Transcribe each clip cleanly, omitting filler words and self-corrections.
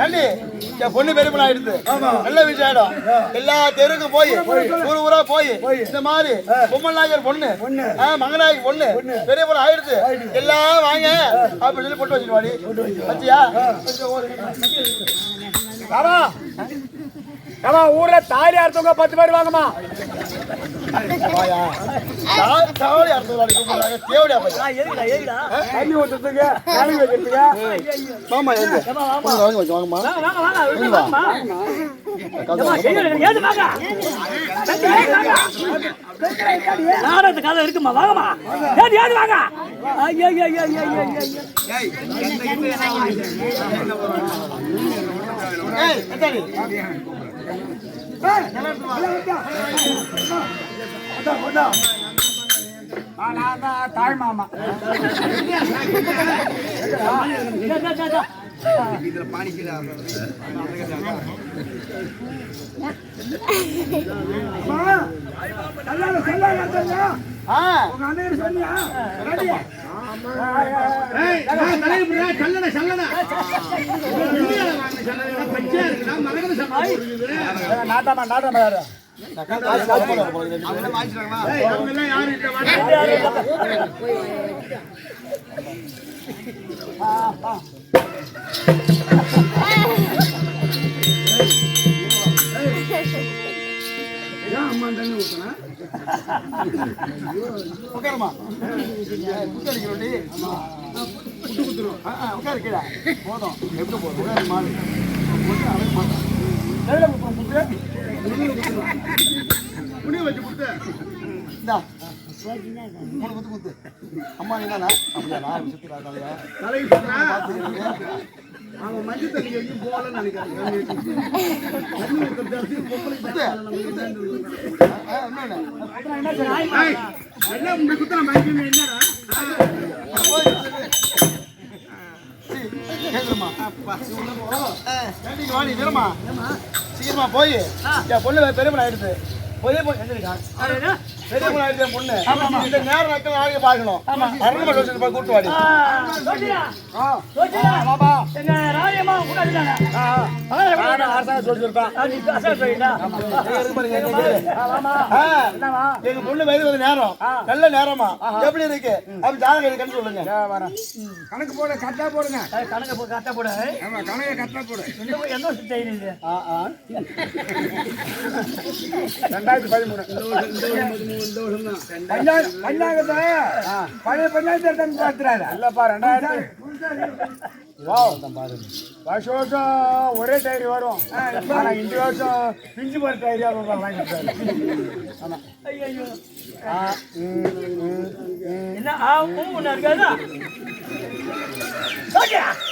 கண்டி என் பொண்ணு பெருமன் ஆயிடுது. நல்ல விஷயம் ஆயிடும். எல்லா தெருவுக்கும் போய் ஊர் ஊரா போய் இந்த மாதிரி பொம்மன் நாயகர் பொண்ணு மங்கநாயகி பொண்ணு பெரிய பொண்ணு ஆயிடுது எல்லாம் வாங்க அப்படின்னு சொல்லி போட்டு வச்சுட்டு வாடி வச்சியா. ஊர்ல தாலி அறுத்தவங்க 10 பேர் வாங்கம்மா. தாலி அறுத்தவங்க கூப்பிடுறாங்க தேவடியா தண்ணி ஊத்துறதுக்கு வேலை வைக்கிறதுக்கு மாமா வாங்கம்மா நாடகத்து கதை இருக்குமா வாங்கம்மா ஏது வாங்க. நான் தான் தாய் மாமா. இதுல பாணிக்கல நாட்டாமா நாட்டாமா யாரு உட்காருமா உட்காரு கீழே போதும் எப்படி போதும் மாடு புனிய வச்சு கொடுத்து இந்தா 3 குத்து குத்து அம்மா நீதானா அப்படியா நான் சுத்துறா தலையா அவன் மஞ்சள் தண்ணி எங்கேயும் போகலன்னு நினைக்கிறேன். சீக்கிரமா போய் என் பொண்ணு பெருமன் ஆயிடுது. பெரிய பொண்ணு இந்த நேரம் நக்கல் நாளைக்கு பார்க்கணும். அரண்மனை வச்சு கூட்டு வாடி எங்க பொண்ணு வயது வந்து நேரம் நல்ல நேரமா எப்படி இருக்கு அப்படி ஜாதகம் இருக்குன்னு சொல்லுங்க. கணக்கு போட கரெக்டா போடுங்க. கணக்கு கரெக்டா போடு. கணக்கு கரெக்டா போடு. என்ன செய்யுது 2013 பஞ்சாயத்து பழைய பஞ்சாயத்து பார்த்துறாரு இல்லப்பா 2000 வருஷம் ஒரே டைரி வரும். இந்த வருஷம் பிஞ்சு போற டைரியா வாங்கிட்டாரு.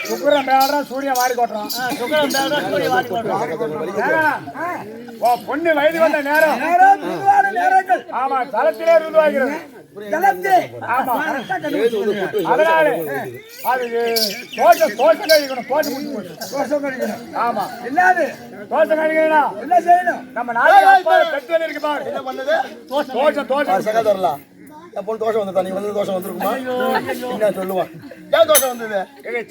சுக்கரம் மேல சூரியன் வாரி கொட்டுறோம். பொண்ணு வயது வந்த நேரம் நேரங்கள் ஆமா தளத்திலே ருதுவாகிறது. அதனால அது தோசை கழிக்கணும். தோசை கழிக்கணும். ஆமா என்னது தோசை கழிக்கணும் என்ன செய்யணும்? நம்ம நாளைக்கு பெட்ரோல் இருக்கு பாரு என்ன பண்ணுது தோசை தரலாம். எப்போ தோசை வந்து நீ வந்து தோசை வந்துருக்குமா என்ன சொல்லுவான். ஏன் தோசை வந்தது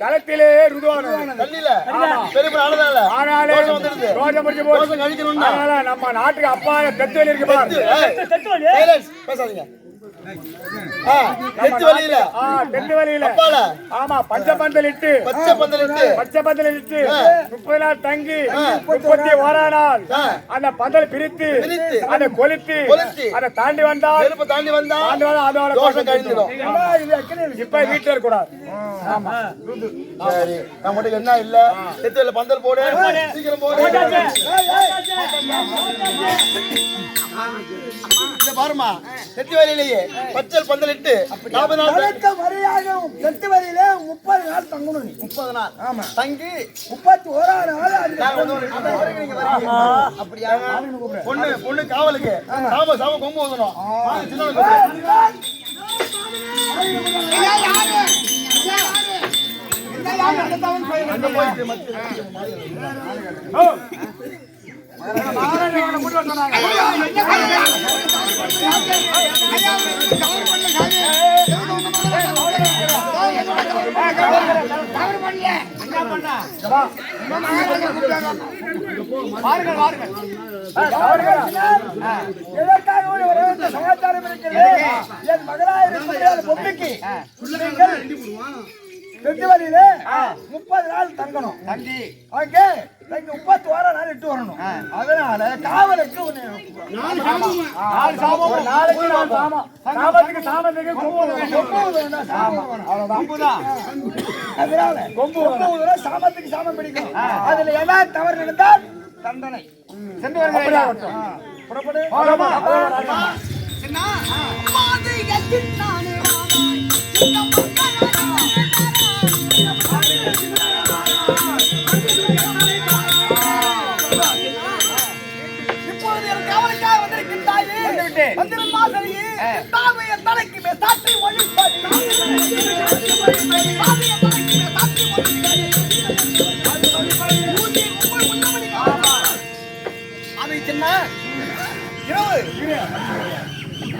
தளத்திலே ருதுவான தண்ணியில பெரிய ஆனதால தோசை வந்துருது. தோசை கழிக்கணும். நம்ம நாட்டுக்கு அப்பா பெட்ரோல் இருக்கு பாரு. பேசாதீங்க. பஞ்சபந்தல் இட்டு 30 நாள் தங்கி 31 நாள் அந்த பந்தல் பிரித்து அதை கொளுத்தி அதை தாண்டி வந்தால் அதோட தோஷம் கழிஞ்சிடும். இப்ப வீட்டுல இருக்க கூடாது. சரி நம்மகிட்ட என்ன இல்ல செத்துல பந்தல் போடு சீக்கிரம் போடு. பாருமா செத்து வரையிலேயே பச்சல் பந்தலிட்டு 40 நாள் செத்து வரையில 30 நாள் தங்கணும். 30 நாள் ஆமா தங்கி 31 நாள் அப்படியா பொண்ணு காவலுக்கு சாம கொம்பு வந்துடும். வாருங்கள் வாருங்கள். எதற்காக ஒரு சமாச்சாரம் இருக்கிறது? என் மகளாயிருக்கிற பொம்மைக்கு பெட்டுவலியிலே 30 நாள் தங்கணும். தங்கி ஓகே தங்கி 31 நாள் இட்டு வரணும். அதனால காவலுக்கு சாமத்துக்கு சாமம் பிடிக்கும். அதுல ஏதாவது தவறு நடந்தால் தண்டனை. சென்று வருகிறேன். புறப்படு.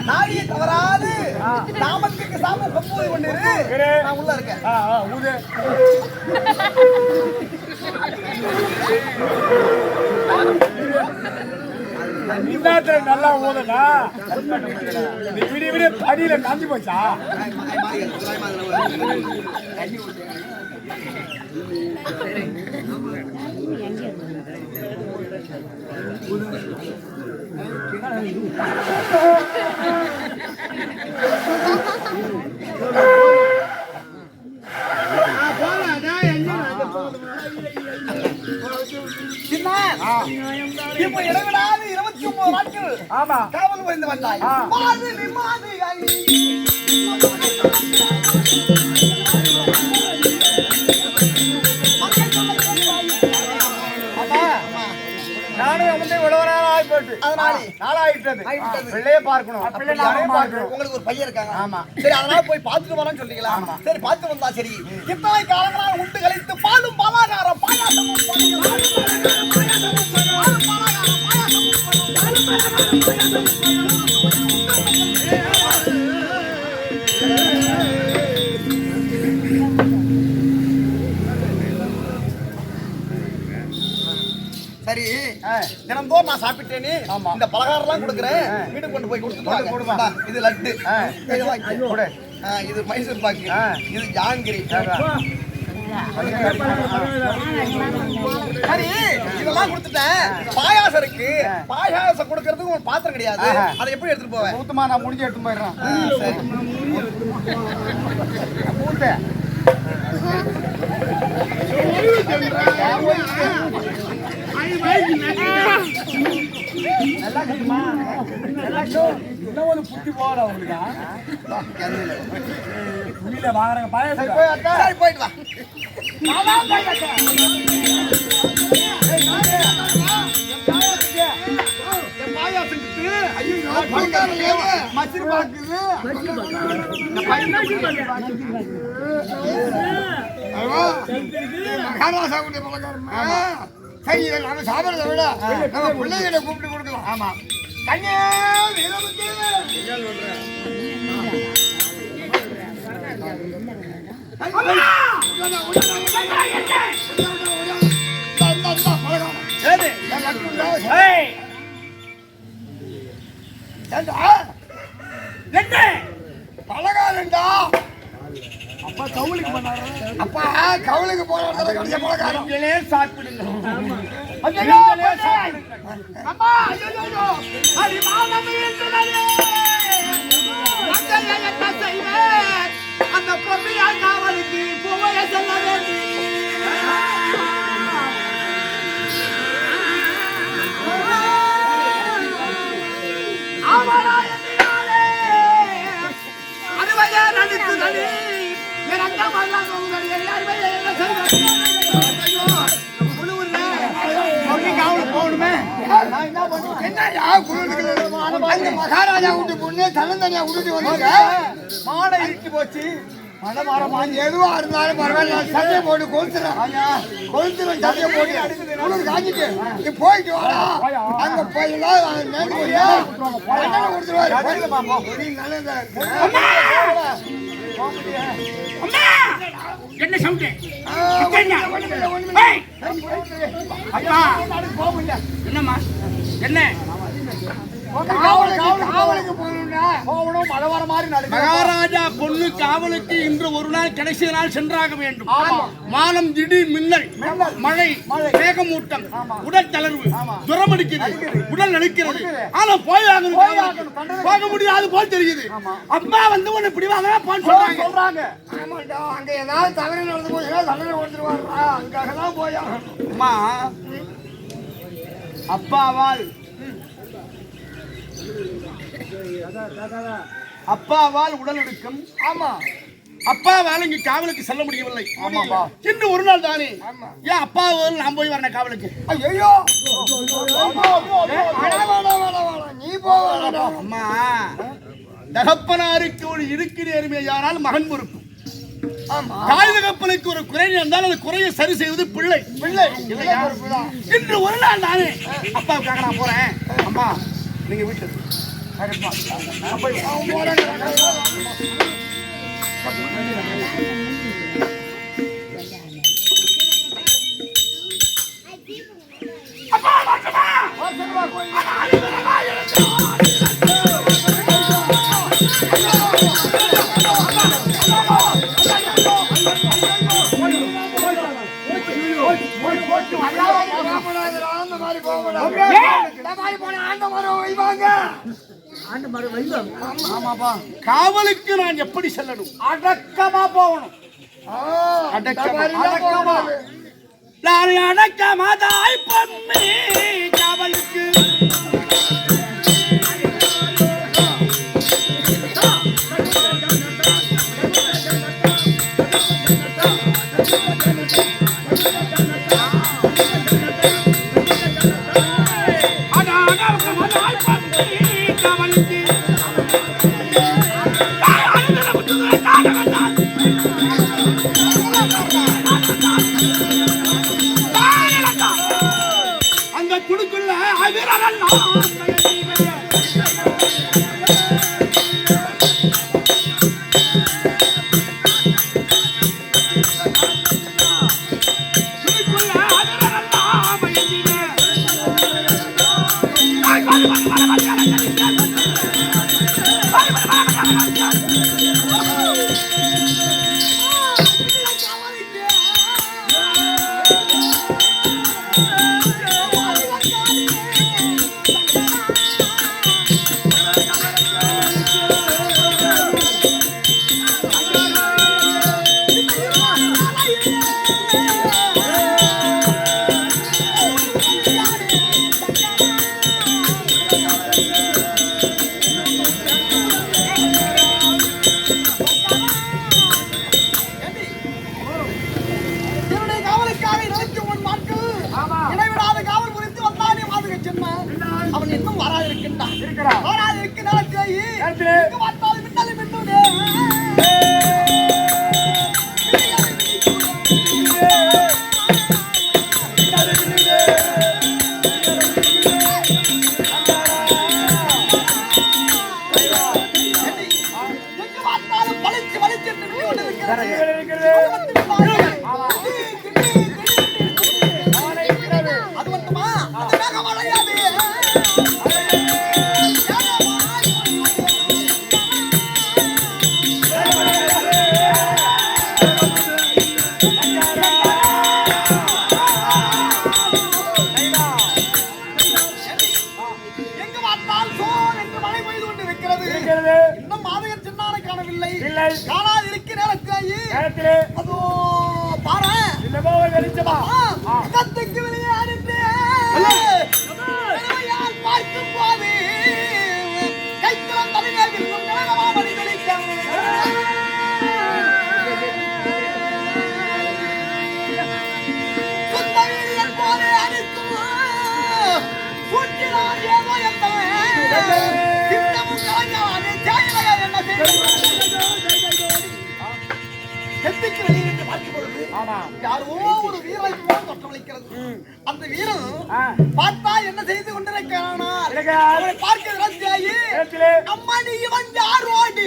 நாடியை தவறாது சாமத்துக்கு சாமம் கொம்பு கொண்டிரு. நான் உள்ள இருக்கேன். நல்லா ஊதுனா விடிய விடிய அடியில காஞ்சி போச்சா? இப்ப இடவிடாது 29 நாட்கள் காவல் புரிந்து வந்தாய். நானும் வந்து இவ்வளவு நாள் ஆகிப்போச்சு. நாளாயிட்டது. பிள்ளையே பார்க்கணும். உங்களுக்கு ஒரு பையன் இருக்காங்க. ஆமா சரி, அதனால போய் பார்த்துட்டு வரேன்னு சொல்றீங்களா? சரி பார்த்து வந்தா சரி. இத்தனை காலங்களாக உண்டு கழித்து பாலும் பலகாரம் பாயாசமும் சரி தினந்தோறும் நான் சாப்பிட்டேனே. இந்த பலகாரம் எல்லாம் கொடுக்குறேன். வீட்டுக்கு கொண்டு போய் கொடுத்துட்டு இது லட்டு, இது மைசூர் பாக்கு, இது ஜாங்கிரி. சரி இதெல்லாம் கொடுத்துட்டேன். பாயாசம் இருக்கு. பாயாசம் கொடுக்கறதுக்கு ஒரு பாத்திரம் கிடையாது. அதை எப்படி எடுத்துட்டு போவேன்? ஊத்தமா நான் முடிஞ்சு எடுத்து போயிடுறேன். சரி ஊத்த நல்லா இருக்குமா? இன்னும் ஒரு புத்தி போகல உங்களுக்கு. புள்ளியில வாங்குறாங்க பாயாசம். போயிட்டு வா. மச்சிரு பாக்குது. மகாராஜா கூட்டிய பலகாரமா? சரி இதை நாம சாப்பிடுறத விட நம்ம பிள்ளைகளை கூப்பிட்டு கொடுக்கலாம். ஆமா கண்ணே பலகாரண்டா. அப்பா கவுளுக்கு பண்ணாரு. அப்பா கவுளுக்கு போற கடைசி பலகாரம் நீங்களே சாப்பிடுங்க. நீங்களே சாப்பிடுங்க. அம்மா ஐயோ அடி மானமே இல்லையே. அங்கேயே என்ன செய்வேன்? அந்த பொம்மையா காவலுக்கு போவே சொல்ல வேண்டும். ஆமாடா என்னையாலே அதுவையா நடித்து தனி எனக்கு மல்லா போகுதடி யாருமே என்ன செய்வாங்க? ஐயோ குளுவுல பொம்மி காவல் போடுமே. நான் என்ன பண்ணுவேன்? என்னயா குளுவுல அந்த மகாராஜா வீட்டு பொண்ணு தன்னந்தனியா விட்டுட்டு வந்தீங்க. மாடை இட்டு போச்சு. மழை மாறமா எதுவா இருந்தாலும் பரவாயில்ல. சட்டையை போட்டு கொளுத்துறேன் சட்டையை போட்டு உனக்கு காஞ்சிட்டு நீ போயிட்டு வாடா. அங்க போயிடலாம் கொடுத்துருவாரு. நல்லதா அம்மா என்ன சவுண்ட் அப்பா என்னம்மா என்ன காவலுக்கு போகணும் மழை வர மாதிரி மகாராஜா பொண்ணு காவலுக்கு இன்று ஒரு நாள் கடைசி நாள் சென்றாக வேண்டும். வானம் திடீர் மின்னல் மழை மேகமூட்டம் உடல் தளர்வு துரமடிக்குது உடல் நடுக்கிறது. ஆனா போக முடியாது போல் தெரியுது. அம்மா வந்து உன்னை பிடிவாங்க சொல்றாங்க. அங்க ஏதாவது தவறு நடந்து போய் தண்டனை கொடுத்துருவாங்க. அங்கதான் போய் அம்மா அப்பாவால் உடலடுக்கம். ஆமா அப்பாவால் இங்கு காவலுக்கு செல்ல முடியவில்லை. ஆமாப்பா இன்று ஒரு நாள் தானே. ஏன் அப்பாவால் நான் போய் வரேன் காவலுக்கு? ஐயோ நீ போக. அம்மா தகப்பனாருக்கு ஒரு இருக்கு நேர்மையை யாரால் மகன் பொறுப்பு. தாய் தகப்பனுக்கு ஒரு குறை இருந்தால் அந்த குறையை சரி செய்வது பிள்ளை இல்லையா? இன்று ஒரு நாள் தானே அப்பாவுக்காக நான் போறேன். அம்மா நீங்க வீட்டுல காவலுக்கு நான் எப்படி செல்லணும்? அடக்கமா போகணும். நான் அடக்கமாதாய் பொம்மி காவலுக்கு அந்த குடுக்குள்ள அவன் இன்னும் வராதிருக்கின்றான். அது மட்டுமா மழையாது. இன்னும் மாதகர் சின்னானை காணவில்லை. காணாது இருக்கிற நேரத்திலே அதோ பாரு கத்துக்கு விளையாடிட்டு பார்க்கும் போது கைத்தலம் தலைநேரில் மணி சுந்தவீரியன் போல அனைத்தும் கூட்டினான் ஏதோ என்பவன் யாரோ ஒரு வீரரை போல் தோற்றமளிக்கிறது. அந்த வீரன் பார்த்தா என்ன செய்து கொண்டிருக்கிறான்? பார்க்க அம்மா நீ இவன் யாரோடி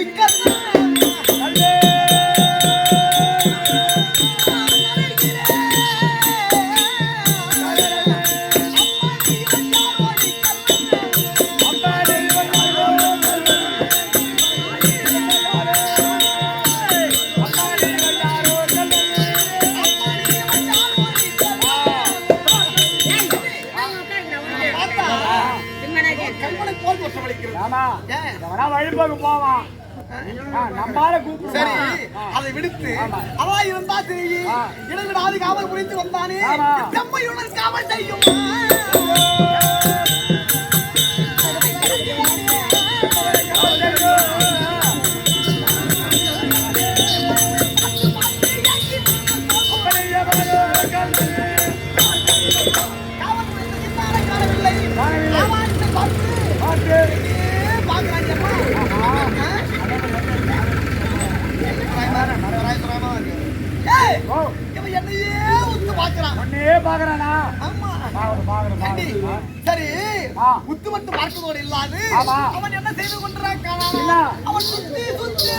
தோஷம் அளிக்கிறது. ஆமா ஏன்? எவனா வழிபோக்கு போவான் நம்மால கூப்பிடு. சரி அதை விடுத்து அவா இருந்தா சரி இடவிடாது காவல் புரிந்து வந்தானே செம்மையுடன் காவல் செய்யும். சரி முத்து மட்டும் பார்ப்பதோடு இல்லாது அவன் என்ன செய்து கொண்டிருக்கான்? அவன் சுத்தி சுத்தி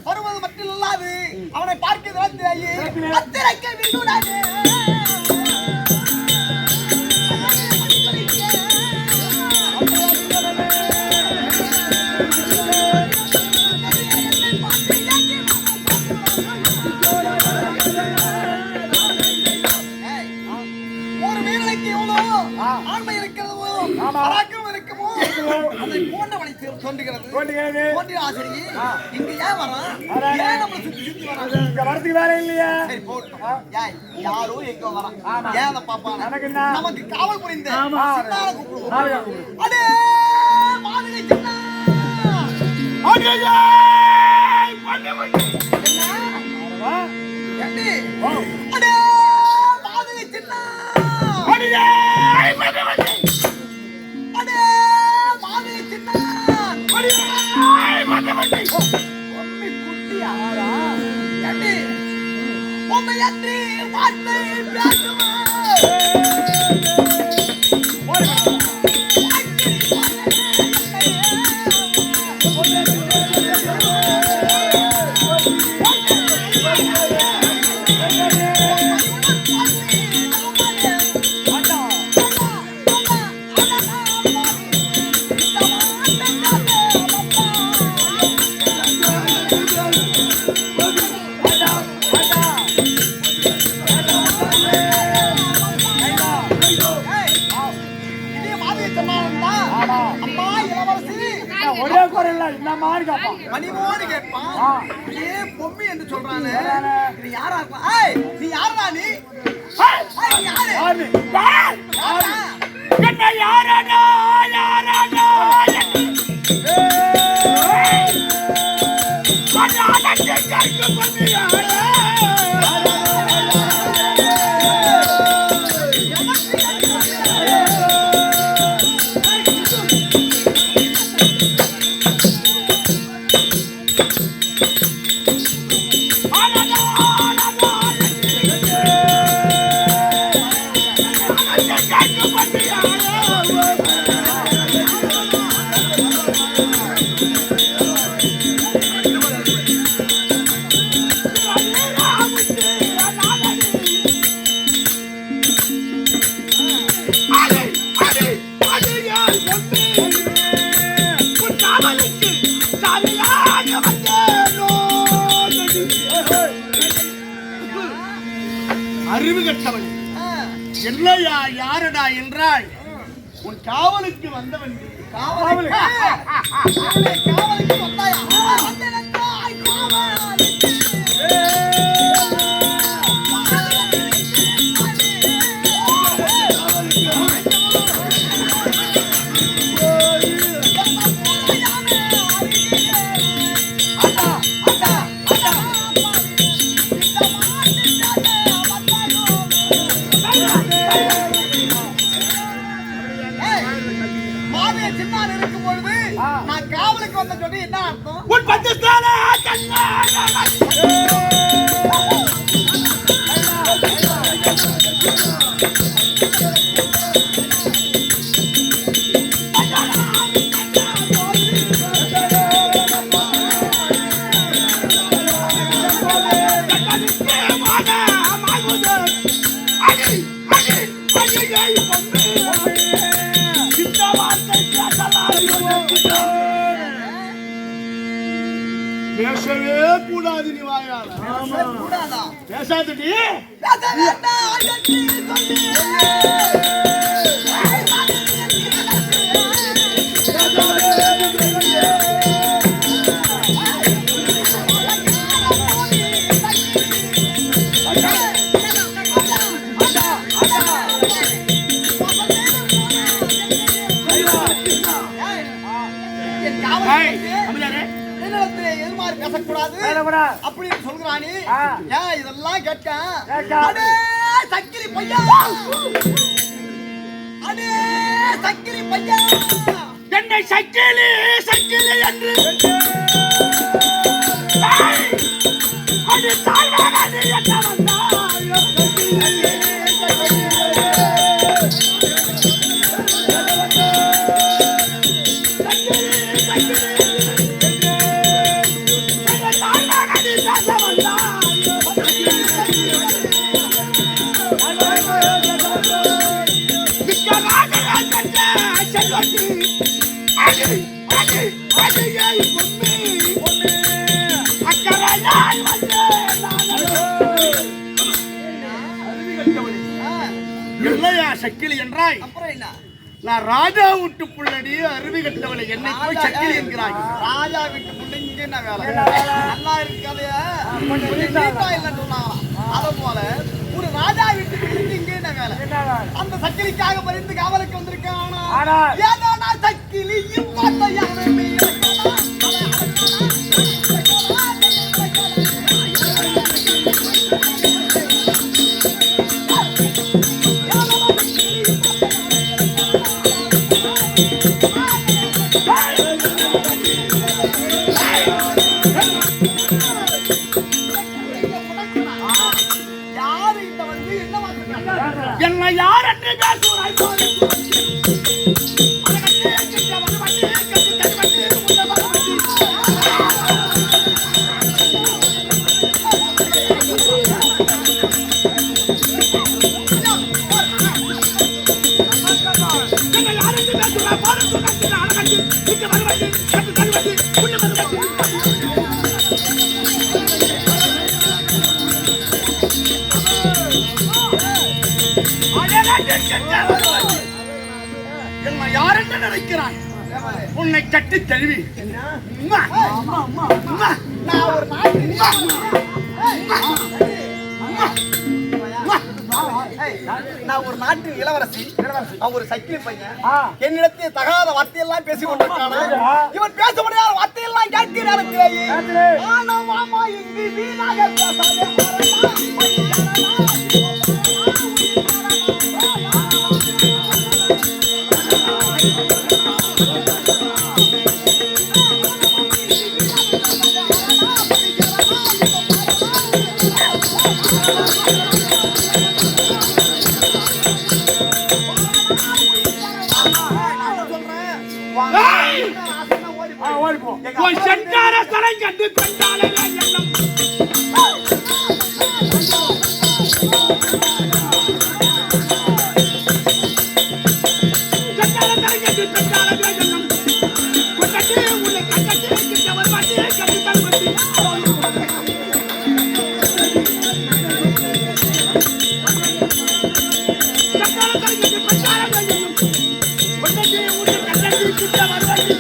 வருவது மட்டும் இல்லாது அவனை பார்க்கிறது ஒரு வீரனுக்கு எவ்வளோ ஆண்மை இருக்கிறதோ பராக்கிரமம் இருக்குமோ அதை போன்றவனை தோன்றுகிறது. தோன்றிய ஆசிரியை இங்க ஏன் வரான்? ஏன் நம்மளை சுத்தி சுத்தி வரான்? வரதுக்கு வேலை இல்லையா? சரி போட்டோம். யாரோ எங்க வரான்? ஏன் அதை பாப்பான்? நமக்கு காவல் புரிந்த சின்னால கூப்பிடுவோம். அடே மாதுளை சின்னா, அடே பண்ணவண்டி என்ன? அடே மாதுளை சின்னா, அடே பண்ணவண்டி, அடே மாதுளை சின்னா, அடே பண்ணவண்டி. ஒம்மி குட்டியாரா என்ன? ஒம்மி அன்றி வார்த்தை பேசுமா? ஒரே குரல்ல இந்த மாதிரி கேட்பான். மணிமோனு கேட்பான். ஏ பொம்மி என்று சொல்றானே, இது யாரா இருக்கலாம்? ஏய் நீ யாரடா? நீ ஏய் யாரு? யாரு? யாரா? என்ன யாரடா? யாரடா? ஏய் அண்ணா கேட்க பண்ணியா? அறிவு கட்டவன் என்னையா யாரடா என்றாய்? உன் காவலுக்கு வந்தவன். காவலுக்கு வந்தாயா? வந்தேனென்றாய் காவலுக்கு. நான் காவலுக்கு வந்த சொல்லி என்ன அர்த்தம்? உன் பஞ்சஸ்தான பேசவே கூடாது நீ வாயால. கூடாதா? பேசாதடி. பேசக்கூடாது அப்படின்னு சொல்றானே. ஏன் இதெல்லாம் கேட்க? அடே சக்கிலி பையா, அடே சக்கிலி பையா, என்னை சக்கிலி சக்கிலி என்று அது தாழ்வானது என்ன வந்தாயோ இல்லையா சக்கிலி என்றாய்? அப்புறம் என்ன? நான் ராஜா வீட்டு புள்ளடி அருவி கட்டவளை என்னை போய் சக்கிலி என்கிறாய். ராஜா வீட்டு பிள்ளைங்க என்ன வேலை? நல்லா இருக்காதையா இல்லைன்னு சொன்னாங்களாம். அதை போல ஒரு ராஜா வீட்டு பிள்ளைங்க இங்கே என்ன வேலை? அந்த சக்கிலிக்காக பறிந்து காவலுக்கு வந்திருக்கான். ஏதோ நான் சக்கிலி என்னை யார் என்று பேசுவாய் போது என்னை யார் என்று நினைக்கிறாய்? உன்னை கட்டி தழுவி நான் ஒரு நாட்டின் இளவரசி. அவன் ஒரு சக்கிலி பையன். என்னிடத்தில் தகாத வார்த்தையெல்லாம் பேசி கொண்டிருக்கானா? இவன் பேச முடியாத வார்த்தையெல்லாம் கேட்கிற நேரத்திலேயே மாமா இங்கு வீணாக பேசாதே. சென்றார தலை கண்டு பெண்டாலே எண்ணம் சென்றார தலை கண்டு பெண்டாலே எண்ணம் கொண்டே உன்னை கண்டே கிட்டவர் மாட்டே கடிதல் வந்து சென்றார தலை கண்டு பெண்டாலே எண்ணம் கொண்டே உன்னை கண்டே கிட்டவர் வந்து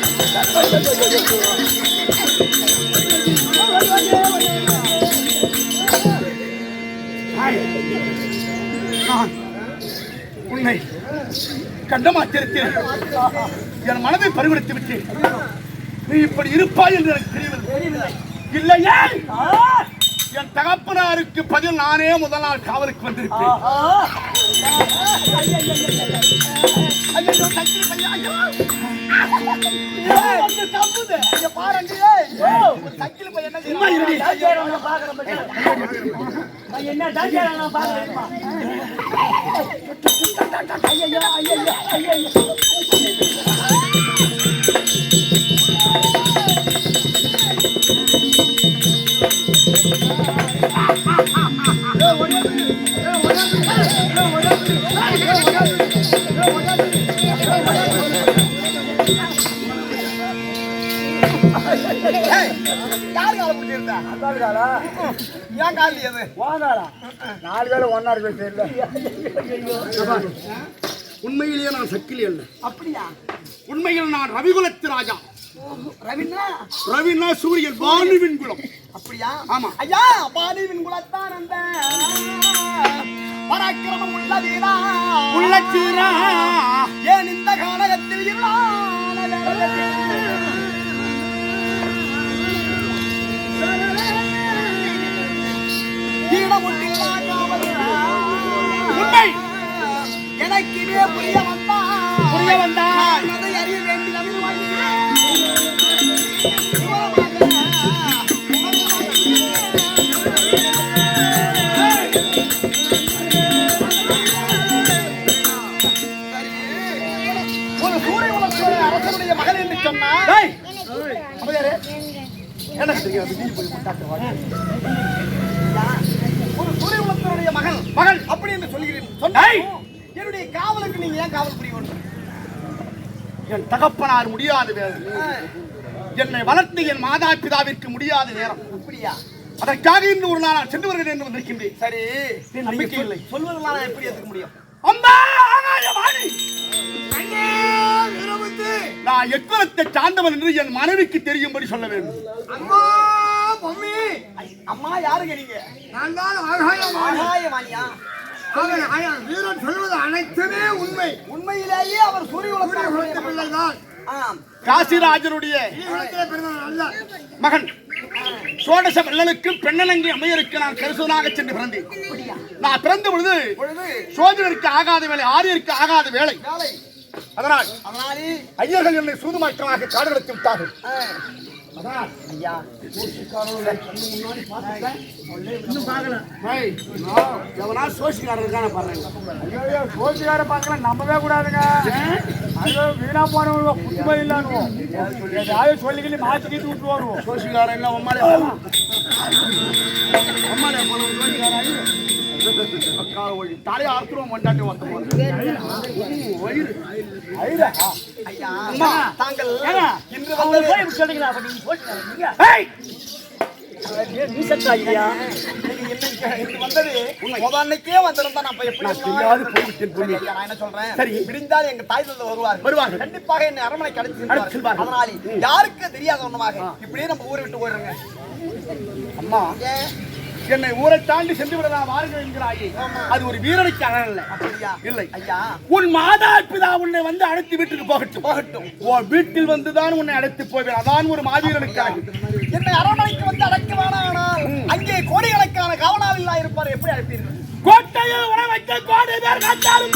உன்னை கண்டமாத்திரத்தில் என் மனதை பறிகொடுத்து விட்டு நீ இப்படி இருப்பாய் என்று எனக்கு தெரியவில்லை. இல்லையே என் தகப்பனாருக்கு பதில் நானே முதல் நாள் காவலுக்கு வந்திருப்பேன். ஏய், யார் காலை பிடிச்சிருந்தா? அந்த காலா ஏன் கால் அது? வாங்காடா 4 பேரும் ஒண்ணா இருக்கு தெரியல. உண்மையிலேயே நான் சக்கிலி அல்ல. அப்படியா? உண்மையில் நான் ரவிகுலத்து ராஜா. ரவீந்திரா? ரவினா சூரியன், பானுவின் குலம். அப்படியா? ஆமா. ஐயா, பாணிவின் குலத்தான் அந்த பராக்கிரமம் உள்ள வீரா. உள்ளச்சீரா ஏன் இந்த காலகத்தில் இருளான ஈடமுட்டில்லா காவலா. உண்மை எனக்கிவே புரிய வந்தா அதை அறிய வேண்டி நவீன ஒரு சூரிய உலக அரசனுடைய மகள் என்று சொன்னார். எனக்கு தெரியாது. நீ போய் முட்டாட்ட வா. ஒரு சூரிய உலகத்தினுடைய மகள் மகள் அப்படி என்று சொல்கிறேன். சொன்னாய் என்னுடைய காவலுக்கு நீங்க ஏன் காவல் புரியணும்? என் தகப்பனார் முடியாத வேலை. என்னை வளர்த்து என் மாதா பிதாவிற்கு முடியாத நேரம். அப்படியா? அதற்காக இன்று ஒரு நாள் நான் சென்று வருகிறேன் என்று வந்திருக்கின்றேன். சரி, நம்பிக்கை இல்லை. சொல்வதெல்லாம் நான் எப்படி ஏற்றுக்க முடியும்? அம்மா ஆகாயவாணி, நான் எக்குலத்தை சார்ந்தவன் என்று என் மனைவிக்கு தெரியும்படி சொல்ல வேண்டும். அம்மா மம்மி, அம்மா யாருங்க நீங்க? நான் தான் ஆகாயவாணி. ஆகாயவாணியா? வீரன் சொல்வது அனைத்துமே உண்மை. உண்மையிலேயே அவர் சூரிய உலகத்தினுடைய பிள்ளைதான். ஆம். காசிராஜனுடைய மகன். சோடச வெள்ளனுக்கும் பெண்ணலங்கி அம்மையருக்கு நான் கரிசனாக சென்று பிறந்தேன். நான் பிறந்த பொழுது சோதனருக்கு ஆகாத வேலை, ஆரியருக்கு ஆகாத வேலை. அதனால் ஐயர்கள் என்னை சூதுமாற்றமாக காடுகளுக்கு விட்டார்கள். ஐயா, இன்னும் பார்க்கல. எவனா சோசிக்காரருக்கான பாருங்க. ஐயோ சோசிக்கார பார்க்கலாம் நம்பவே கூடாதுங்க. ஐயோ வீணா போனவங்க புத்திமதி இல்லானுவோம். ஏதாவது சொல்லிக்கிட்டு மாற்றிக்கிட்டு விட்டு வருவோம். சோசிக்காரன் எல்லாம் அம்மாலே போன சோசிக்காரன் தலையை அறுத்துருவோம். மண்டாட்டி ஒருத்த வயிறு ஐயா, அம்மா தாங்கள் இன்று வந்து சொல்றீங்களா? நீ சத்தா ஐயா முதன்னைக்கே வந்திருந்தா நான் எப்படி நான் என்ன சொல்றேன்? சரி, விடிந்தால் எங்க தாய் தந்தை வருவார்கள். கண்டிப்பாக என்னை அரண்மனைக்கு அழைத்து செல்வார்கள். அதனால யாருக்கு தெரியாத ஒண்ணுமாக இப்படியே நம்ம ஊரை விட்டு போயிடுங்க. அம்மா, என்னை ஊரை தாண்டி சென்று விடலாம் வாருங்கள் என்கிறாயே. அது ஒரு வீரனுக்கு அழகல்ல. அப்படியா? இல்லை ஐயா, உன் மாதா பிதா உன்னை வந்து அழைத்து வீட்டுக்கு போகட்டும். உன் வீட்டில் வந்துதான் உன்னை அழைத்து போவேன். அதான் ஒரு மாவீரனுக்கு அழகு. என்னை அரண்மனைக்கு வந்து அழைக்க வேணானால் அங்கே கோடிக்கணக்கான காவலாளிகளா இருப்பார். எப்படி அழைப்பீர்கள்? கோட்டையில் உணவு வைக்க கோடி பேர் காத்தாலும்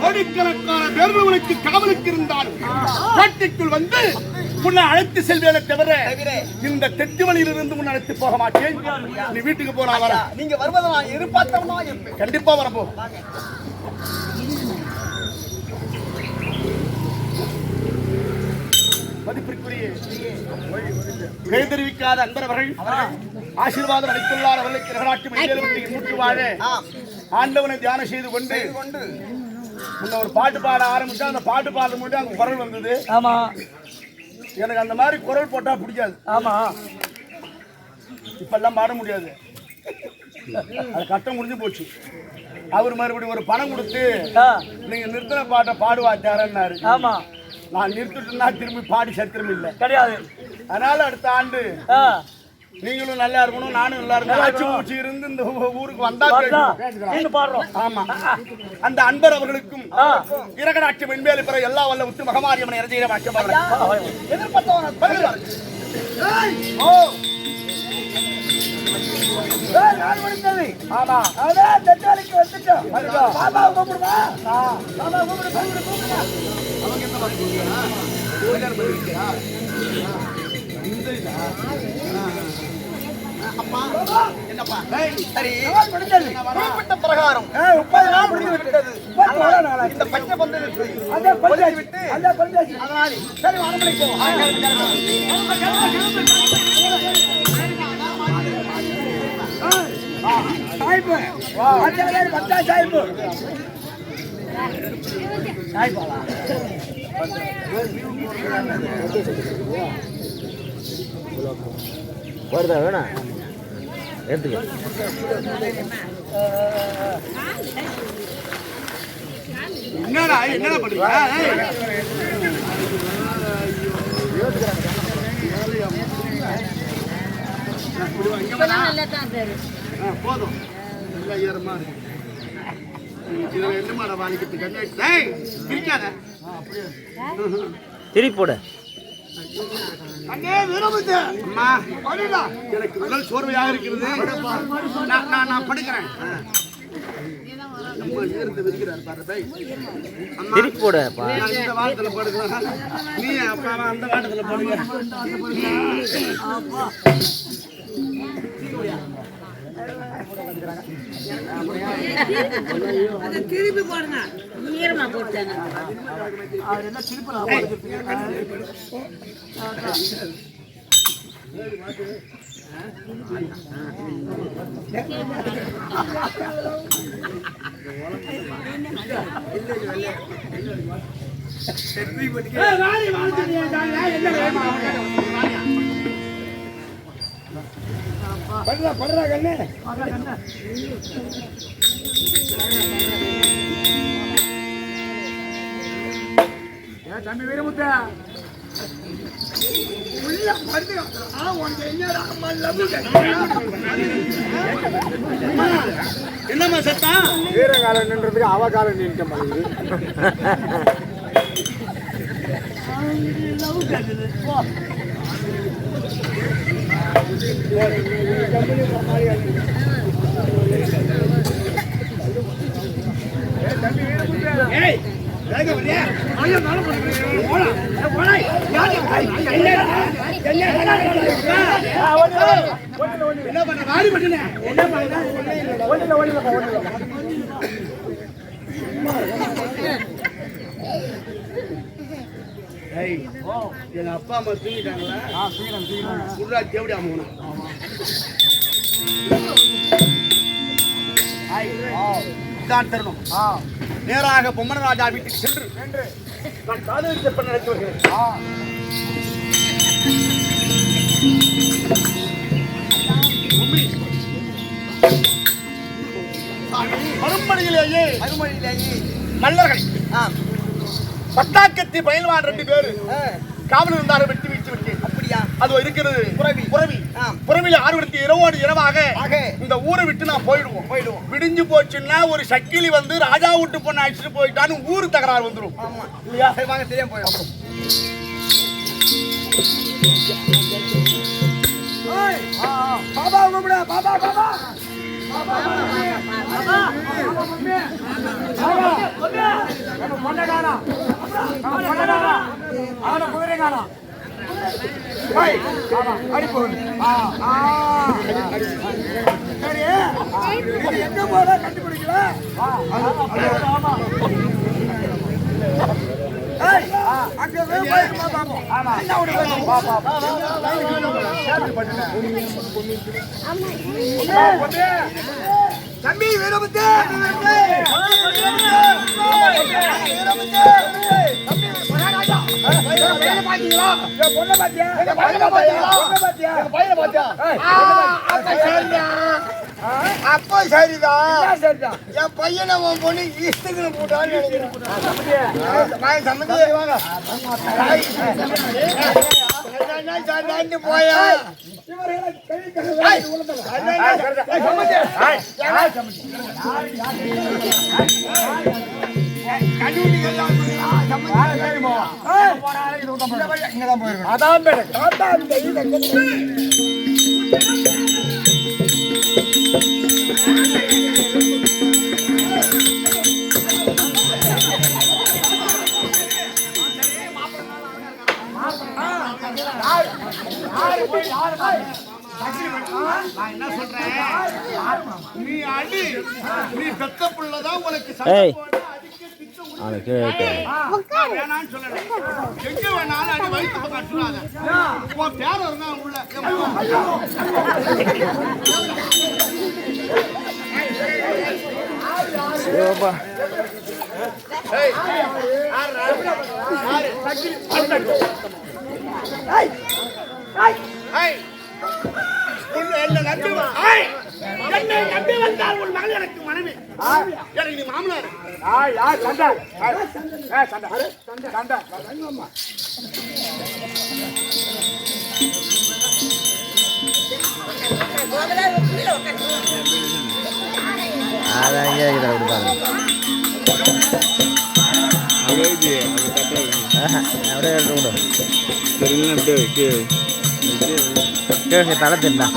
கோடிக்கணக்கான பேர்களுக்கு காவலுக்கு இருந்தாலும் கோட்டைக்குள் வந்து உன்னை அழைத்து செல்வேனே தவிர இந்த தெற்கு வழியிலிருந்து உன்னை அழைத்து போக மாட்டேன். நீ வீட்டுக்கு போனா வர. நீங்க வருவதை நான் எதிர்பார்த்தவனா இருப்பேன். கண்டிப்பா வரப்போ. மதிப்பிற்குரிய தெரிவிக்காத அன்பரவர்கள் ஆசீர்வாதம் அளித்துள்ளார். அவர்களுக்கு நகராட்சி மையத்தில் மூட்டு வாழ ஆண்டவனை தியானம் செய்து கொண்டு முன்ன ஒரு பாட்டு பாட ஆரம்பிச்சா அந்த பாட்டு பாட முடியும் அங்க குரல் வந்தது. ஆமா, எனக்கு அந்த மாதிரி குரல் போட்டா பிடிக்காது. ஆமா, இப்பெல்லாம் பாட முடியாது. அது கட்டம் முடிஞ்சு போச்சு. அவர் மறுபடியும் ஒரு பணம் கொடுத்து நீங்க நிறுத்தின பாட்டை பாடுவாச்சாரன்னாரு. ஆமா, நான் நிறுத்திட்டுனா திரும்பி பாடி சத்திரம் இல்லை கிடையாது. அதனால அடுத்த ஆண்டு நீங்களும் நல்லா இருக்கணும், நானும் நல்லா இருக்கணும். ஆட்சி பூச்சி இருந்து இந்த ஊருக்கு வந்தா பாடுறோம். ஆமா, அந்த அன்பர் அவர்களுக்கும் இரகடாட்சி மென்மேலு பிற எல்லா வல்ல உத்து மகமாரியம்மனை இறஞ்சிட வாக்கியம் எதிர்பார்த்தவன் ஆமா, அதான் தட்டாளிக்கு வந்துட்டோம். பாபா கூப்பிடுமா? பாபா கூப்பிடு. என்னப்பா? சரி, குறிப்பிட்ட பிரகாரம் 30 நாள் முடிந்து விட்டது. இந்த பச்சை பந்தல் விட்டு அதனால சரி அரண்மனைக்கு போவோம். பத்தா சாய்ப்பு சாய்ப்பாளா வருதா வேணா எடுத்துக்க என்னடா பண்றீங்க போதும் நல்லா ஈரமா இருக்கு இதுல என்ன மாட வாங்கிட்டு பிரிக்காத திருப்பி போட அண்ணே வீரமுத்து அம்மா அடடா எனக்கு உடல் சோர்வையாக இருக்கிறது நான் படுக்கிறேன் நம்ம ஈரத்தை விரிக்கிறார் பாரு பை அம்மா திருப்பி போடப்பா நான் இந்த வாரத்துல படுக்கிறேன் நீ அப்பா அந்த வாரத்துல படுங்க அப்பா திருப்பி போடுங்க ஈரமா போட்டாங்க படுறா கண்ணு தம்பி வீரமுத்தா உள்ள படுத்து உனக்கு என்னடா என்னம்மா சத்தம் வீரகாலம் நின்றதுக்கு அவகாலம் நிற்க மாட்டேங்குது என்ன பண்ண வாரி பண்ணல என்ன பண்ண எங்க அப்பா அம்மா தூங்கிட்டாங்களா குர்ராஜ் எப்படி அம்மா தான் தரணும் நேராக பொம்மன ராஜா வீட்டுக்கு சென்று நான் காதல் செப்ப நடத்தி வருகிறேன் மறுமொழியிலேயே மல்லர்கள் பட்டாக்கத்தி பயில்வான் 2 பேரு காவல் இருந்தாரு வெட்டி வீழ்ச்சி விட்டு அப்படியா அது இருக்கிறது புறவில 6 மணிக்கு இரவோடு இரவாக இந்த ஊரை விட்டு நான் போயிடுவோம் விடிஞ்சு போச்சுன்னா ஒரு சக்கிலி வந்து ராஜா விட்டு பொண்ணு அழைச்சிட்டு போயிட்டான்னு ஊரு தகராறு வந்துடும் இல்லையா வாங்க தெரியாம போயிடும் பாபா கூப்பிட பாபா பாபா எங்க போற கண்டுபிடிக்கல தம்பி வீரமுத்து அப்போ சரிதான் என் பையனை உன் பொண்ணு ஈஸ்துக்கு போட்டான்னு நினைக்கிறேன் போயா அதான் நான் என்ன சொல்றேன் நீ அடி நீ பெத்த புள்ளதான் உனக்கு ஏய். வேணான்னு சொல்லல எங்க வேணாலும் அடி வயிற்று பக்கம் அடிச்சுடாத உன் பேர் இருந்தா உள்ள என்னை நம்பி வந்தால் உன் மகள் எனக்கு மனைவி, எனக்கு நீ மாமனார். அதான் கேட்குது அப்படி பாருங்க. அப்படியே இருக்கணும். கேளுங்க தலை தின்னா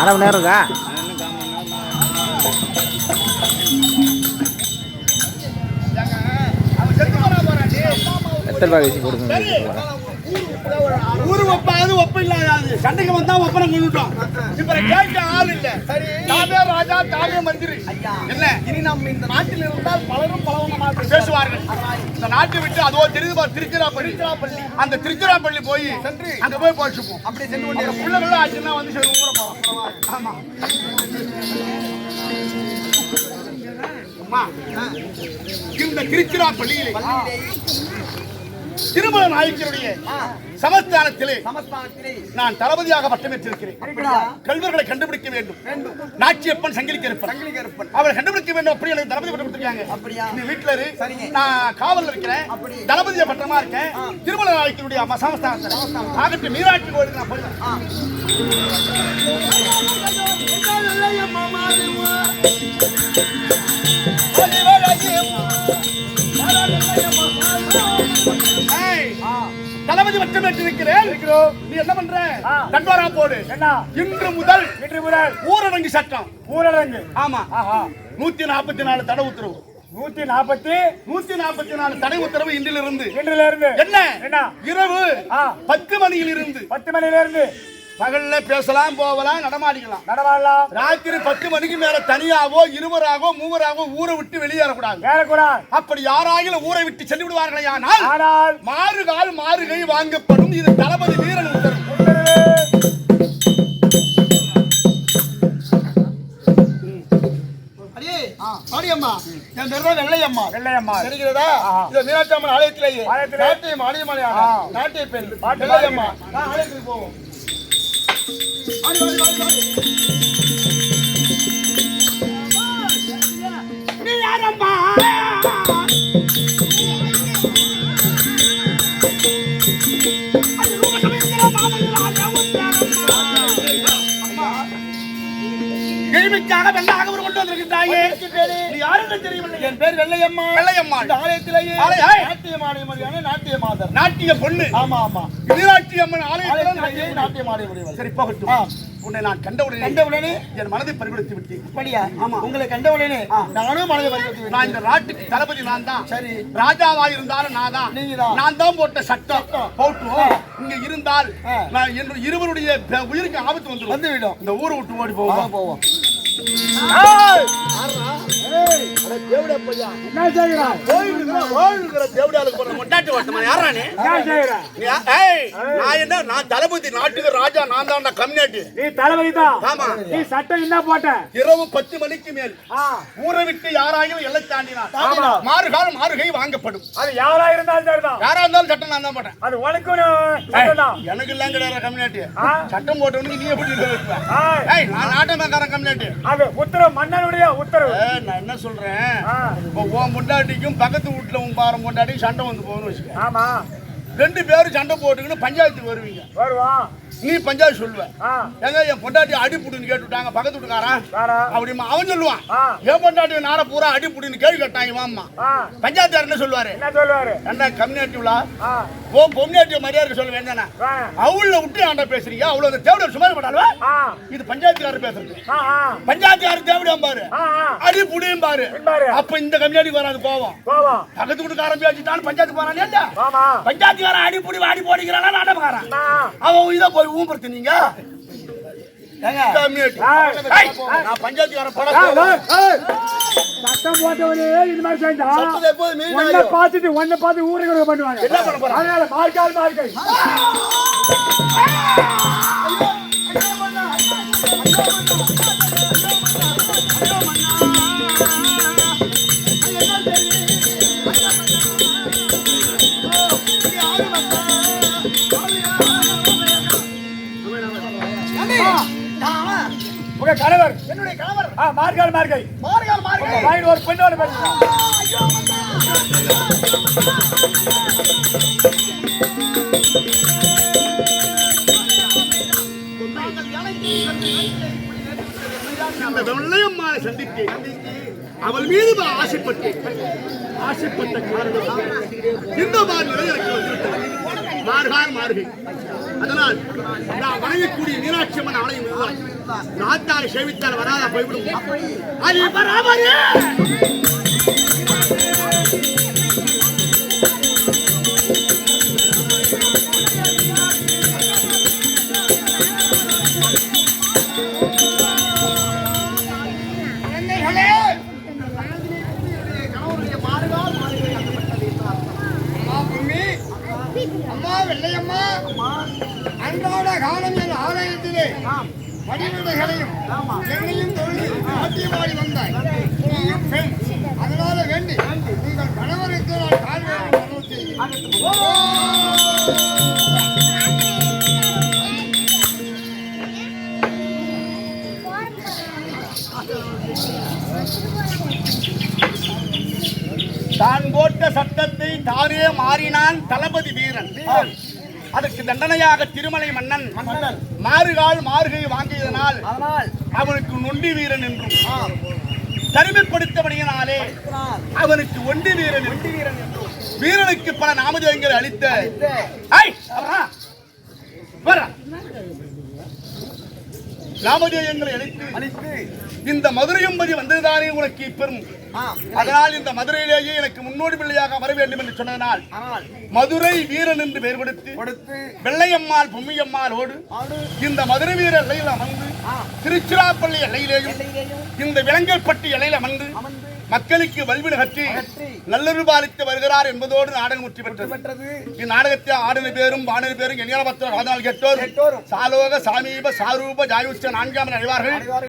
அரை மணி நேரம் இருக்கா? எத்தனை ரூபாய் வீசி கொடுங்க. ஊரு ஒப்பாது ஒப்பு இல்லாது சண்டைக்கு வந்தா ஒப்பனை கொண்டுட்டோம். இப்ப கேட்க ஆள் இல்ல. தாமே ராஜா தாமே மந்திரி. என்ன இனி நம்ம இந்த நாட்டில் இருந்தால் பலரும் பலவந்தமாக பேசுவார்கள். இந்த நாட்டை விட்டு அதோ தெரியுது திருச்சிராப்பள்ளி. அந்த திருச்சிராப்பள்ளி போய் சென்று அங்க போய் போச்சுப்போம். அப்படி சென்று கொண்டே பிள்ளைகள் ஆச்சுன்னா வந்து சரி ஊரை போறோம். ஆமா அம்மா, இந்த திருச்சிராப்பள்ளியிலே திருமல நாயக்கருடைய சமஸ்தானத்திலே நான் தளபதியாக பட்டமேற்றிருக்கிறேன். கல்வர்களை கண்டுபிடிக்க வேண்டும். நாச்சியப்பன் சங்கிலிக்க இருப்பன் அவரை கண்டுபிடிக்க வேண்டும். அப்படி எனக்கு தளபதி பட்டம் கொடுத்திருக்காங்க. நீ வீட்டுல இரு, நான் காவல் இருக்கிறேன், தளபதிய பட்டமா இருக்கேன். திருமல நாயக்கருடைய சமஸ்தானத்தில் ஆகட்டும் மீனாட்சி கோயிலுக்கு நான் போயிடுறேன். தளபதி பட்டம் ஏற்றிருக்கிறேன். நீ என்ன பண்ற? தண்டோரா போடு. இன்று முதல் ஊரடங்கு சட்டம். ஊரடங்கு. ஆமா. 144 தடை உத்தரவு. 144 தடை உத்தரவு இன்றிலிருந்து. என்ன இரவு 10 மணியிலிருந்து பகல்ல பேசலாம், போகலாம், நடமாடலாம். ராத்திரி 10 மணிக்கு மேல தனியாவோ இருவராகவோ மூவராகவோ ஊரை விட்டு வெளியேறக்கூடாது. அப்படி யாராயிலும் ஊரை விட்டு சென்று விடுவார்களே ஆனால் மாறுகால் மாறுகை வாங்கப்படும். இது தளபதி வீரன் உத்தரவு. மாரியம்மா, என் பேர் தான் வெள்ளையம்மா. தெரிகிறதா? இந்த மீனாட்சி அம்மன் ஆலயத்திலேயே நாட்டியம் ஆடியமலையான நாட்டிய பெண் வெள்ளையம்மா. ஆலயத்துக்கு போவோம். நீ யாரம்மா? எளிமைக்காக வெள்ளாக ஒரு கொண்டு வந்திருக்கிறாயே. நீ யாருன்னு தெரியவில்லை. என் பேர் வெள்ளையம்மா. இந்த ஆலயத்திலேயே நாட்டியம் ஆடியமலையான நாட்டிய மாதர், நாட்டிய பொண்ணு. ஆமா. மீனாட்சி அம்மன் ஆலயத்திலேயே நாட்டியம் ஆடியமலை. சரி போகட்டும். உன்னை நான் கண்டவுடனே என் மனதை பறிகொடுத்து விட்டேன். அப்படியா? ஆமா. உங்களை கண்டவுடனே நானும் மனதை பறிகொடுத்து விட்டேன். நான் இந்த நாட்டுக்கு தளபதி நான் தான். சரி. ராஜாவா இருந்தாலும் நான் தான். நீங்கதான். நான் தான் போட்ட சட்டம் போட்டுவோம். இங்க இருந்தால் நான் என்னுடைய இருவருடைய உயிருக்கு ஆபத்து வந்துவிடும். இந்த ஊரை விட்டு ஓடி போவோம். நான் தளபதி, நாட்டுக்கு ராஜா நான் தான். கம்யூனிட்டி நீ தளபதி தான். ஆமா. நீ சட்டம் என்ன போட்ட? இரவு 10 மணிக்கு மேல் ஊரை விட்டு யாராயும் எல்லை தாண்டினார் மாறுகால் மாறுகை வாங்கப்படும். அது யாரா இருந்தாலும் சரிதான். யாரா இருந்தாலும் சட்டம் நான் தான் போட்டேன். அது உனக்கு எனக்கு எல்லாம் கிடையாது. கம்யூனிட்டி சட்டம் போட்டவனுக்கு நீ எப்படி இருக்க? நான் நாட்டமக்காரன் கம்யூனிட்டி. அது உத்தரவு, மன்னனுடைய உத்தரவு. நான் என்ன சொல்றேன், உன் பொண்டாட்டிக்கும் பக்கத்து வீட்டுல உன் பாரம் பொண்டாட்டிக்கும் சண்டை வந்து போகணும்னு வச்சுக்க. ஆமா. 2 பேரும் சண்டை போட்டுக்கின்னு பஞ்சாயத்துக்கு வருவீங்க. வருவான். நீ பஞ்சாயத்து சொல்லுவ. எங்க என் பொண்டாட்டி அடிப்புடுன்னு கேட்டுட்டாங்க பக்கத்து வீட்டுக்காரன். அப்படிமா அவன் சொல்லுவான், என் பொண்டாட்டி நாட பூரா அடிப்புடுன்னு கேள்வி கேட்டாங்க. வாமா பஞ்சாயத்தார் என்ன சொல்லுவாரு? என்ன கம்யூனிட்டி விழா ஓ பொம்னாட்டிய மரியாதை சொல்ல வேண்டானா? அவள விட்டு ஆண்டா பேசுறீங்க. அவ்வளவு தேவடர் சுமார் பண்ணாலுவா? இது பஞ்சாயத்துக்காரர் பேசுறது. பஞ்சாயத்துக்காரர் தேவடியாம் பாரு, அடிப்புடியும் பாரு. அப்ப இந்த கம்யூனிட்டி வராது போவோம். பக்கத்து வீட்டுக்காரன் பேசிட்டான்னு பஞ்சாயத்து போறானே இல்ல. பஞ்சாயத்துக்காரன் அடிப்புடி வாடி போடிக்கிறானா நாடகக்காரன். அவன் இதை போய் ஊம்படுத்தினீங்க. கம்யூனிட்டி. ஏய், நான் பஞ்சாயத்துக்காரன் போட சட்டம் போட்டவனே இந்த மாதிரி செஞ்சா சட்டத்தை எப்போதும் மீறி உன்னை பார்த்து ஊருக்கு பண்ணுவாங்க. என்ன பண்ண போறான்? அதனால மார்க்கால் மார்க்கை உங்க கணவர் என்னுடைய கணவர் மார்க்கால் மார்க்கை மார்கால் மார்கை வாங்கி ஒரு பெண்ணோட பேசுறாங்க. இந்த வெள்ளையம்மாளை சந்தித்து அவள் மீது நான் ஆசைப்பட்ட காரணம் இந்த மாதிரி நிலை எனக்கு வந்துவிட்டது. மார்கால் மார்கை. அதனால் நான் வணங்கக்கூடிய மீனாட்சி அம்மன் ஆலயம் இதுதான். நாட்டாரை சேவித்தால் வராதா போய்விடும். அது பராபரே. அம்மா வெள்ளையம்மா அன்றாட காலம் என் ஆலயத்திலே வழிமுறைகளையும் என்னையும் தொழில் சாத்தியமாடி வந்தாய். நீயும் பெண். அதனால வேண்டி உங்கள் கணவருக்கு நான் கால் தான் போட்ட சட்டத்தை தானே மாறினான் தளபதி வீரன். அதற்கு தண்டனையாக திருமலை மன்னன் மாறுகால் மாறுகை வாங்கியதனால் அவனுக்கு நொண்டி வீரன் என்றும் தனிமைப்படுத்தபடியினாலே அவனுக்கு ஒண்டி வீரன் என்றும் வீரனுக்கு பல நாமதேயங்களை அளித்த நாமதேயங்களை அளித்து இந்த மதுரை என்பது வந்ததுதானே உனக்கு பெரும். அதனால் இந்த மதுரையிலேயே எனக்கு முன்னோடி பிள்ளையாக வர வேண்டும் என்று சொன்னதனால் மதுரை வீரன் என்று பெயர் கொடுத்து வெள்ளையம்மாள் பொம்மியம்மாளோடு இந்த மதுரை வீர எல்லையில் அமர்ந்து திருச்சிராப்பள்ளி எல்லையிலேயும் இந்த விலங்கல்பட்டி எல்லையில் அமர்ந்து மக்களுக்கு வல்விடு கட்டி நல்லொரு பாலித்து வருகிறார் என்பதோடு நாடகம் முற்றி பெற்றது. இந்நாடகத்தை ஆடின பேரும் பாடின பேரும் எண்ணியால் 10 14 கேட்டோர் சாலோக சாமீப சாரூப ஜாயுஷ்ட 4 அறிவார்கள்.